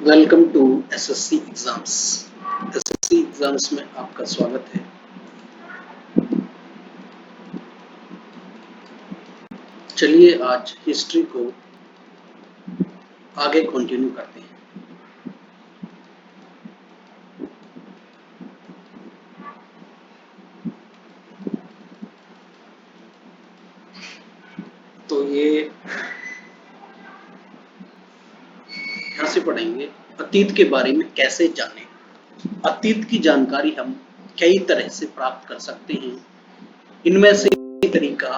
Welcome to SSC exams. SSC exams में आपका स्वागत है। चलिए आज हिस्ट्री को आगे कंटिन्यू करते हैं। तो ये यहाँ से पढ़ेंगे अतीत के बारे में कैसे जानें। अतीत की जानकारी हम कई तरह से प्राप्त कर सकते हैं। इनमें से एक तरीका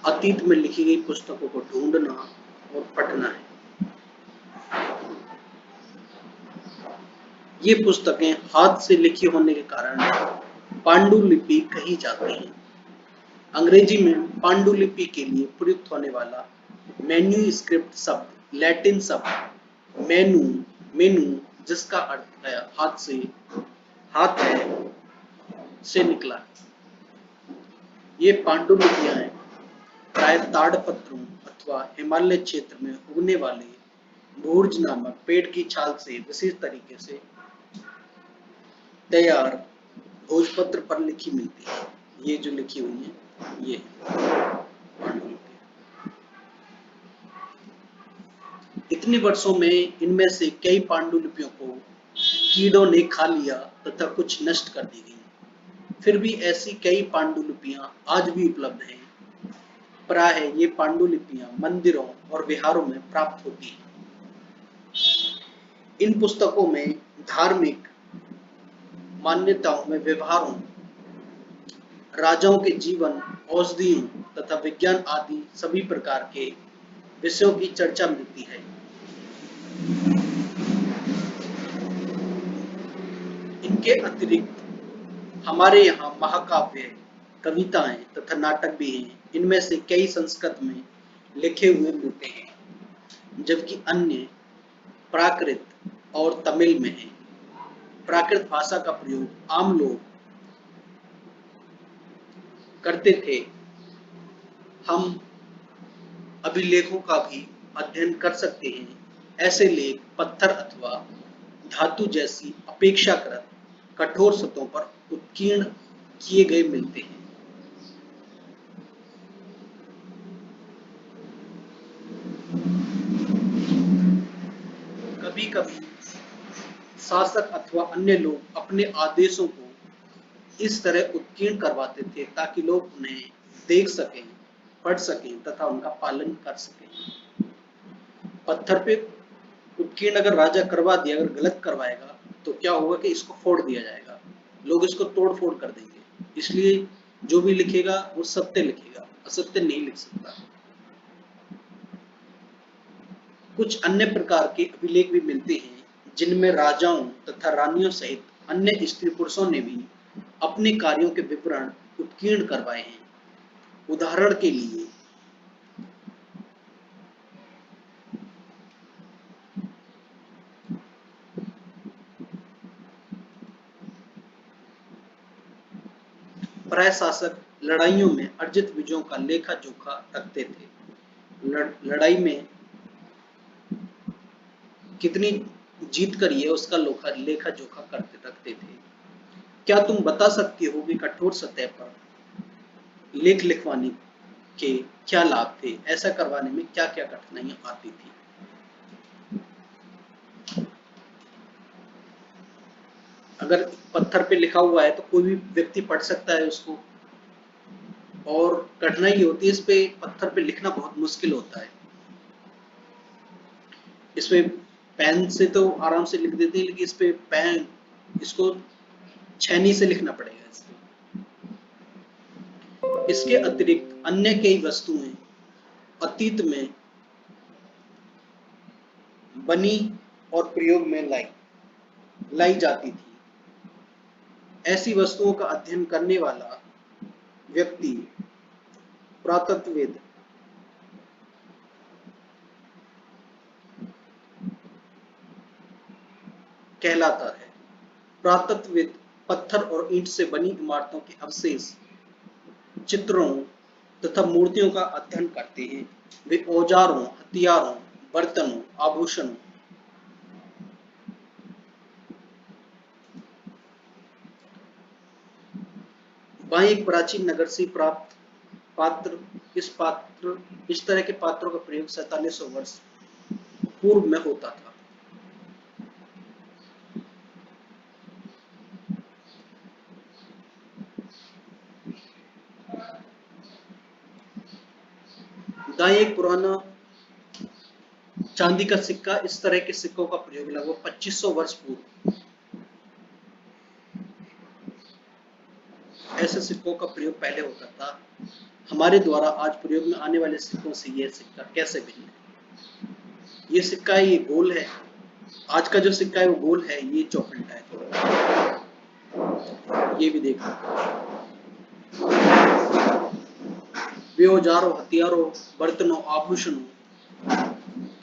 अतीत में लिखी गई पुस्तकों को ढूंढना और पढ़ना है। ये पुस्तकें हाथ से लिखी होने के कारण पांडुलिपि कही जाती हैं। अंग्रेजी में पांडुलिपि के लिए प्रयुक्त होने वाला मैन्युस्क्रिप्ट शब्द लैटिन शब्द मेनू मेनू जिसका अर्थ है हाथ है से निकला है। ये पांडुलिपियां प्राय ताड़पत्रों अथवा हिमालय क्षेत्र में उगने वाले भूर्ज नामक पेड़ की छाल से विशेष तरीके से तैयार भोजपत्र पर लिखी मिलती है। ये जो लिखी हुई है ये पांडुलिपि। इतने वर्षों में इनमें से कई पांडुलिपियों को कीड़ों ने खा लिया तथा कुछ नष्ट कर दी गई। फिर भी ऐसी कई पांडुलिपियां आज भी उपलब्ध हैं। प्राय ये पांडुलिपियां मंदिरों और विहारों में प्राप्त होती हैं। इन पुस्तकों में धार्मिक मान्यताओं में व्यवहारों, राजाओं के जीवन, औषधियों तथा विज्ञान आदि सभी प्रकार के विषयों की चर्चा मिलती है। इनके अतिरिक्त हमारे यहाँ महाकाव्य, कविताएं तथा नाटक भी हैं। इनमें से कई संस्कृत में लिखे हुए मिलते हैं, जबकि अन्य प्राकृत और तमिल में हैं। प्राकृत भाषा का प्रयोग आम लोग करते थे। हम अभिलेखों का भी अध्ययन कर सकते हैं। ऐसे लेख पत्थर अथवा धातु जैसी अपेक्षाकृत कठोर सतहों पर उत्कीर्ण किए गए मिलते हैं। कभी कभी शासक अथवा अन्य लोग अपने आदेशों को इस तरह उत्कीर्ण करवाते थे ताकि लोग उन्हें देख सकें, पढ़ सकें तथा उनका पालन कर सकें। पत्थर पे उत्कीर्ण अगर राजा करवा दिया, अगर गलत करवाएगा तो क्या होगा कि इसको फोड़ दिया जाएगा, लोग इसको तोड़ फोड़ कर देंगे। इसलिए जो भी लिखेगा वो सत्य लिखेगा, असत्य नहीं लिख सकता। कुछ अन्य प्रकार के अभिलेख भी मिलते हैं जिनमें राजाओं तथा रानियों सहित अन्य स्त्री पुरुषों ने भी अपने कार्यों के विवरण उत्कीर्ण करवाए हैं। उदाहरण के लिए प्राय शासक लड़ाइयों में अर्जित विजयों का लेखा जोखा रखते थे। लड़ाई में कितनी जीत करी है उसका लेखा जोखा करते रखते थे। क्या तुम बता सकते हो कि कठोर सतह पर लेख लिखवाने के क्या लाभ थे? ऐसा करवाने में क्या क्या कठिनाइयां आती थी? अगर पत्थर पे लिखा हुआ है तो कोई भी व्यक्ति पढ़ सकता है उसको, और कठिनाई होती है इस पे पत्थर पे लिखना बहुत मुश्किल होता है। इसमें पेन से तो आराम से लिख देते हैं, लेकिन इस पे पेन इसको छैनी से लिखना पड़ेगा। इसके अतिरिक्त अन्य कई वस्तुएं अतीत में बनी और प्रयोग में लाई जाती थी। ऐसी वस्तुओं का अध्ययन करने वाला व्यक्ति पुरातत्वविद कहलाता है। पुरातत्वविद पत्थर और ईंट से बनी इमारतों के अवशेष, चित्रों तथा मूर्तियों का अध्ययन करते हैं। वे औजारों, हथियारों, बर्तनों, आभूषणों बाएं, एक प्राचीन नगर से प्राप्त पात्र इस तरह के पात्रों का प्रयोग 4700 वर्ष पूर्व में होता था। दाएं, एक पुराना चांदी का सिक्का, इस तरह के सिक्कों का प्रयोग लगभग 2500 वर्ष पूर्व, ऐसे सिक्कों का प्रयोग पहले होता था। हमारे द्वारा आज प्रयोग में आने वाले सिक्कों से यह सिक्का कैसे भिन्न है? ये सिक्का है, ये गोल है। आज का जो सिक्का है वो गोल है, ये चौखंटा है। ये भी देखो, वे औजारों, हथियारों, बर्तनों, आभूषणों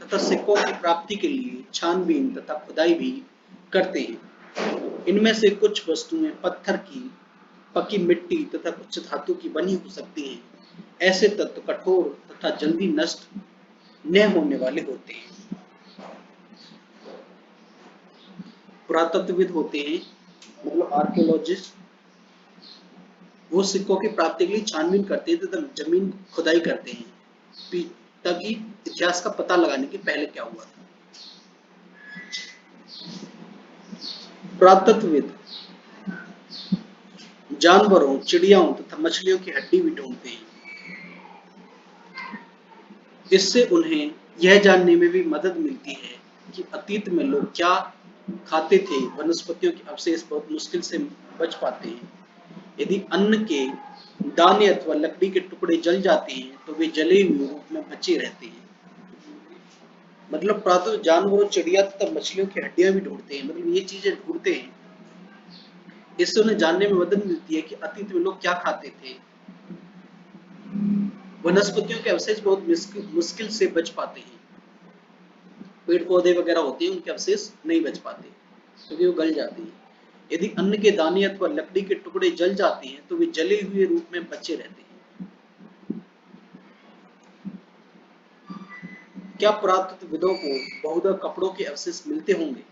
तथा सिक्कों की प्राप्ति के लिए छानबीन तथा खुदाई भी करते हैं। इनमें से कुछ वस्तुएं पत्थर की, पकी मिट्टी तथा कुछ धातु की बनी हो सकती हैं। ऐसे तत्व कठोर तथा जल्दी नष्ट न होने वाले होते हैं। पुरातत्वविद होते हैं, मतलब आर्कियोलॉजिस्ट, वो सिक्कों की प्राप्ति के लिए छानबीन करते हैं तथा जमीन खुदाई करते हैं ताकि इतिहास का पता लगाने के पहले क्या हुआ था। पुरातत्वविद जानवरों, चिड़ियाओं तथा मछलियों की हड्डी भी ढूंढते हैं। इससे उन्हें यह जानने में भी मदद मिलती है कि अतीत में लोग क्या खाते थे। वनस्पतियों के अवशेष बहुत मुश्किल से बच पाते हैं। यदि अन्न के दाने अथवा लकड़ी के टुकड़े जल जाते हैं तो वे जले हुए रूप में बचे रहते हैं। मतलब प्रातः जानवरों, चिड़िया तथा मछलियों की हड्डियां भी ढूंढते हैं, मतलब ये चीजें ढूंढते हैं। इससे उन्हें जानने में मदद मिलती है कि अतीत में लोग क्या खाते थे। वनस्पतियों के अवशेष बहुत मुश्किल से बच पाते हैं। पेड़ पौधे वगैरह होते हैं, उनके अवशेष नहीं बच पाते क्योंकि वो गल जाते हैं। यदि अन्न के दाने अथवा लकड़ी के टुकड़े जल जाते हैं तो वे जले हुए रूप में बचे रहते हैं। क्या पुरातत्वविदों को बहुधा कपड़ों के अवशेष मिलते होंगे?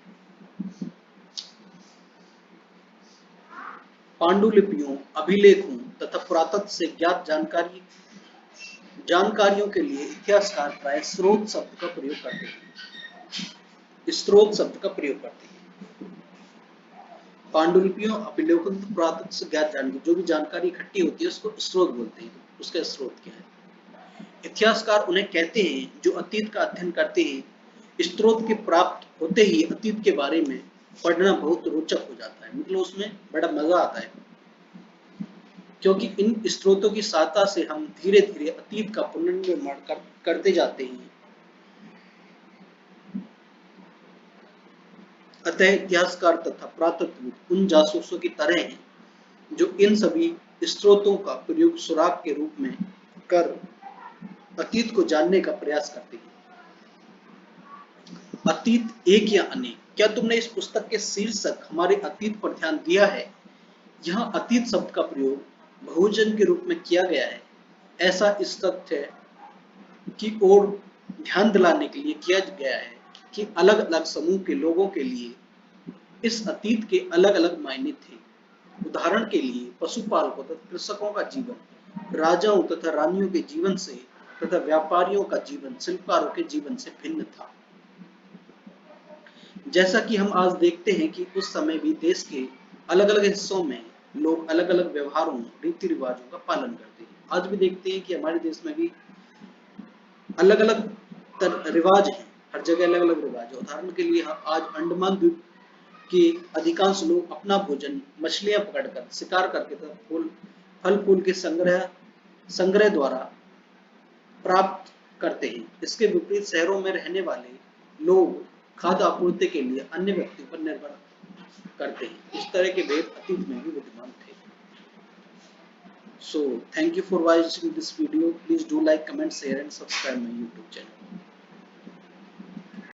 पांडुलिपियों, अभिलेखों तथा पुरातत्व से ज्ञात जानकारियों के लिए इतिहासकार प्राय स्रोत शब्द का प्रयोग करते हैं। स्रोत शब्द का प्रयोग करते हैं। पांडुलिपियों, अभिलेखों तथा पुरातत्व से ज्ञात जानकारी, जो भी जानकारी इकट्ठी होती है उसको स्रोत बोलते हैं। उसका स्रोत क्या है? इतिहासकार उन्हें कहते हैं जो अतीत का अध्ययन करते हैं। स्रोत के प्राप्त होते ही अतीत के बारे में पढ़ना बहुत रोचक हो जाता है, मतलब उसमें बड़ा मजा आता है, क्योंकि इन स्रोतों की सहायता से हम धीरे धीरे अतीत का पुनर्निर्माण करते जाते हैं। अतः इतिहासकार तथा पुरातत्वविद उन जासूसों की तरह हैं जो इन सभी स्रोतों का प्रयोग सुराग के रूप में कर अतीत को जानने का प्रयास करते हैं। अतीत एक या अनेक? क्या तुमने इस पुस्तक के शीर्षक हमारे अतीत पर ध्यान दिया है? यहाँ अतीत शब्द का प्रयोग बहुवचन के रूप में किया गया है। ऐसा इस तथ्य की ओर ध्यान दिलाने के लिए किया गया है कि अलग अलग समूह के लोगों के लिए इस अतीत के अलग अलग मायने थे। उदाहरण के लिए पशुपालकों तथा कृषकों का जीवन राजाओं तथा रानियों के जीवन से तथा व्यापारियों का जीवन शिल्पकारों के जीवन से भिन्न था। जैसा कि हम आज देखते हैं कि उस समय भी देश के अलग अलग हिस्सों में लोग अलग अलग व्यवहारों, रीति रिवाजों का पालन करते हैं। आज भी देखते हैं कि हमारे देश में भी अलग अलग रिवाज हैं, हर जगह अलग अलग रिवाज है। उदाहरण के लिए आज अंडमान द्वीप के अधिकांश लोग अपना भोजन मछलियां पकड़कर, शिकार करके तथा फल फूल के संग्रह द्वारा प्राप्त करते हैं। इसके विपरीत शहरों में रहने वाले लोग खाद्य आपूर्ति के लिए अन्य व्यक्तियों पर निर्भर करते हैं। इस तरह के भेद अतीत में भी विद्यमान थे। So thank you for watching this video. Please do like, comment, share and subscribe my YouTube channel.